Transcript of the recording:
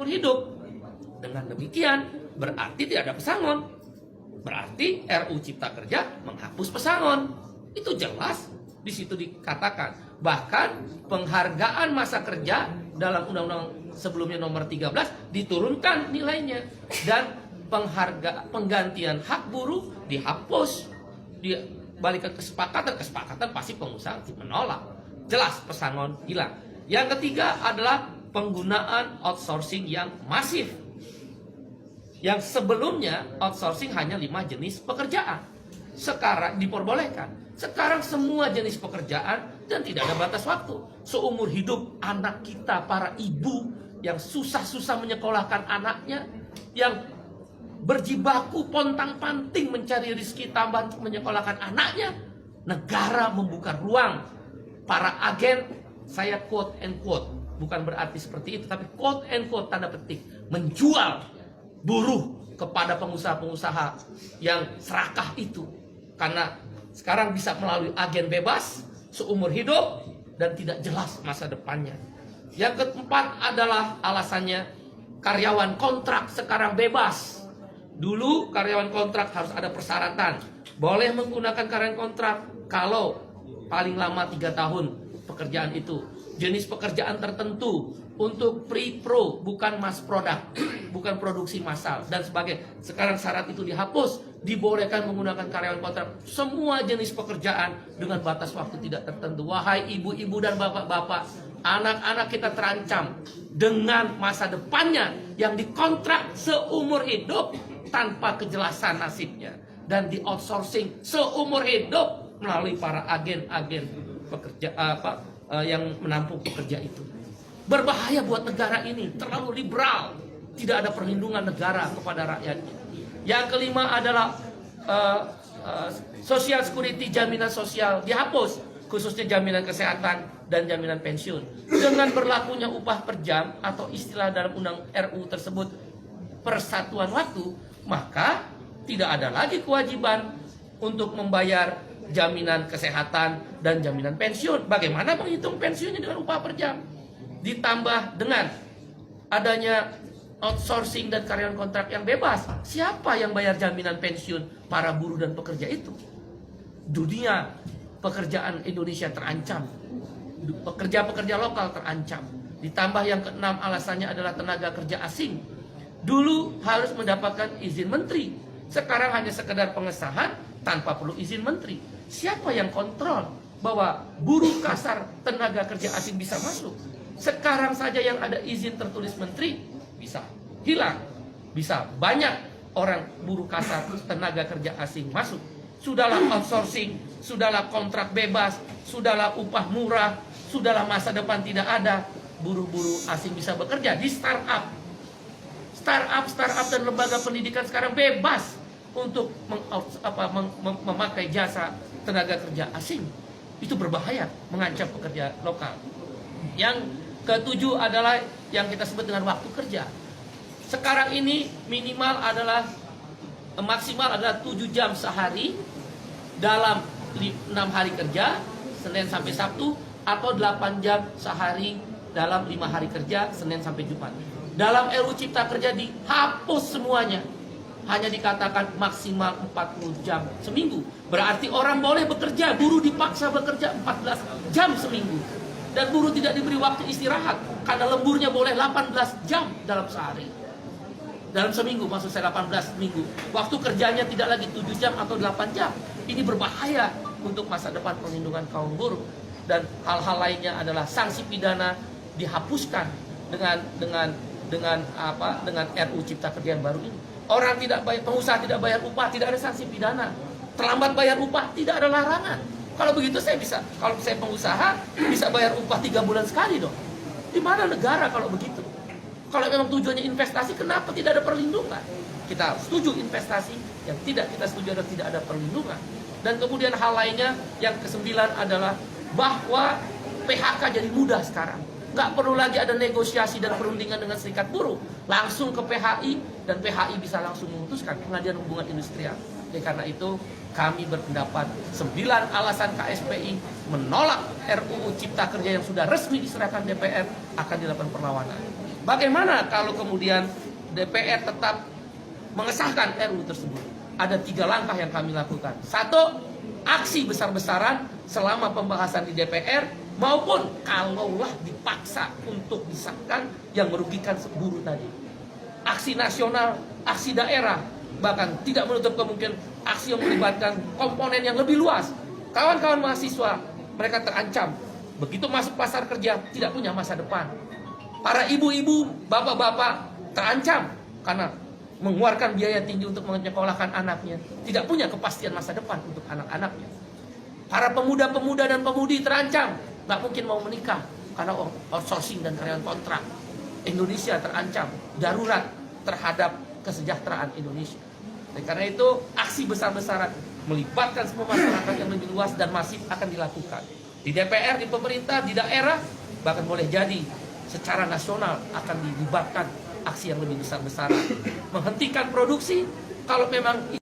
seumur hidup. Dengan demikian berarti tidak ada pesangon. Berarti RUU Cipta Kerja menghapus pesangon. Itu jelas di situ dikatakan. Bahkan penghargaan masa kerja dalam undang-undang sebelumnya nomor 13 diturunkan nilainya, dan penggantian hak buruh dihapus. Balik ke kesepakatan pasti pengusaha menolak. Jelas pesangon hilang. Yang ketiga adalah penggunaan outsourcing yang masif. Yang sebelumnya outsourcing hanya 5 jenis pekerjaan, sekarang diperbolehkan. Sekarang semua jenis pekerjaan dan tidak ada batas waktu. Seumur hidup anak kita, para ibu yang susah-susah menyekolahkan anaknya, yang berjibaku pontang-panting mencari rezeki tambahan untuk menyekolahkan anaknya, negara membuka ruang. Para agen, saya quote and quote, bukan berarti seperti itu, tapi quote and quote tanda petik, menjual buruh kepada pengusaha-pengusaha yang serakah itu. Karena sekarang bisa melalui agen bebas seumur hidup dan tidak jelas masa depannya. Yang keempat adalah alasannya karyawan kontrak sekarang bebas. Dulu karyawan kontrak harus ada persyaratan. Boleh menggunakan karyawan kontrak kalau paling lama 3 tahun pekerjaan itu. Jenis pekerjaan tertentu, untuk pre-pro, bukan mass product, bukan produksi massal dan sebagainya. Sekarang syarat itu dihapus, dibolehkan menggunakan karyawan kontrak semua jenis pekerjaan dengan batas waktu tidak tertentu. Wahai ibu-ibu dan bapak-bapak, anak-anak kita terancam dengan masa depannya yang dikontrak seumur hidup tanpa kejelasan nasibnya, dan di outsourcing seumur hidup melalui para agen-agen pekerja yang menampung pekerja itu. Berbahaya buat negara ini, terlalu liberal, tidak ada perlindungan negara kepada rakyatnya. Yang kelima adalah social security, jaminan sosial dihapus, khususnya jaminan kesehatan dan jaminan pensiun. Dengan berlakunya upah per jam atau istilah dalam undang RU tersebut persatuan waktu, maka tidak ada lagi kewajiban untuk membayar jaminan kesehatan dan jaminan pensiun. Bagaimana menghitung pensiunnya dengan upah per jam? Ditambah dengan adanya outsourcing dan karyawan kontrak yang bebas, siapa yang bayar jaminan pensiun para buruh dan pekerja itu? Dunia pekerjaan Indonesia terancam, pekerja-pekerja lokal terancam. Ditambah yang keenam, alasannya adalah tenaga kerja asing. Dulu harus mendapatkan izin menteri, sekarang hanya sekedar pengesahan tanpa perlu izin menteri. Siapa yang kontrol bahwa buruh kasar tenaga kerja asing bisa masuk? Sekarang saja yang ada izin tertulis menteri bisa hilang, bisa banyak orang buruh kasar tenaga kerja asing masuk. Sudahlah outsourcing, sudahlah kontrak bebas, sudahlah upah murah, sudahlah masa depan tidak ada, buruh-buruh asing bisa bekerja di startup dan lembaga pendidikan sekarang bebas untuk memakai jasa tenaga kerja asing. Itu berbahaya, mengancam pekerja lokal. Yang ketujuh adalah yang kita sebut dengan waktu kerja. Sekarang ini maksimal adalah 7 jam sehari dalam 6 hari kerja, Senin sampai Sabtu, atau 8 jam sehari dalam 5 hari kerja, Senin sampai Jumat. Dalam RUU Cipta Kerja dihapus semuanya. Hanya dikatakan maksimal 40 jam seminggu. Berarti orang boleh bekerja, buruh dipaksa bekerja 14 jam seminggu. Dan buruh tidak diberi waktu istirahat, karena lemburnya boleh 18 jam dalam sehari. Dalam seminggu, maksud saya 18 minggu. Waktu kerjanya tidak lagi 7 jam atau 8 jam. Ini berbahaya untuk masa depan perlindungan kaum buruh. Dan hal-hal lainnya adalah sanksi pidana dihapuskan dengan RUU Cipta Kerja yang baru ini. Orang tidak bayar, pengusaha tidak bayar upah, tidak ada sanksi pidana. Terlambat bayar upah, tidak ada larangan. Kalau begitu kalau saya pengusaha bisa bayar upah 3 bulan sekali dong. Di mana negara kalau begitu? Kalau memang tujuannya investasi, kenapa tidak ada perlindungan? Kita setuju investasi, yang tidak kita setuju adalah tidak ada perlindungan. Dan kemudian hal lainnya yang kesembilan adalah bahwa PHK jadi mudah sekarang. Nggak perlu lagi ada negosiasi dan perundingan dengan serikat buruh. Langsung ke PHI, dan PHI bisa langsung memutuskan Pengadilan Hubungan Industrial. Oleh karena itu, kami berpendapat 9 alasan KSPI menolak RUU Cipta Kerja yang sudah resmi diserahkan DPR akan dilakukan perlawanan. Bagaimana kalau kemudian DPR tetap mengesahkan RUU tersebut? Ada 3 langkah yang kami lakukan. 1, aksi besar-besaran selama pembahasan di DPR, maupun kalaulah dipaksa untuk disahkan yang merugikan buruh tadi. Aksi nasional, aksi daerah, bahkan tidak menutup kemungkinan aksi yang melibatkan komponen yang lebih luas. Kawan-kawan mahasiswa, mereka terancam. Begitu masuk pasar kerja, tidak punya masa depan. Para ibu-ibu, bapak-bapak terancam karena mengeluarkan biaya tinggi untuk menyekolahkan anaknya. Tidak punya kepastian masa depan untuk anak-anaknya. Para pemuda-pemuda dan pemudi terancam, nggak mungkin mau menikah karena outsourcing dan karyawan kontrak. Indonesia terancam, darurat terhadap kesejahteraan Indonesia. Dan karena itu aksi besar-besaran melibatkan semua masyarakat yang lebih luas dan masif akan dilakukan. Di DPR, di pemerintah, di daerah, bahkan boleh jadi secara nasional akan dilibatkan aksi yang lebih besar-besaran. Menghentikan produksi kalau memang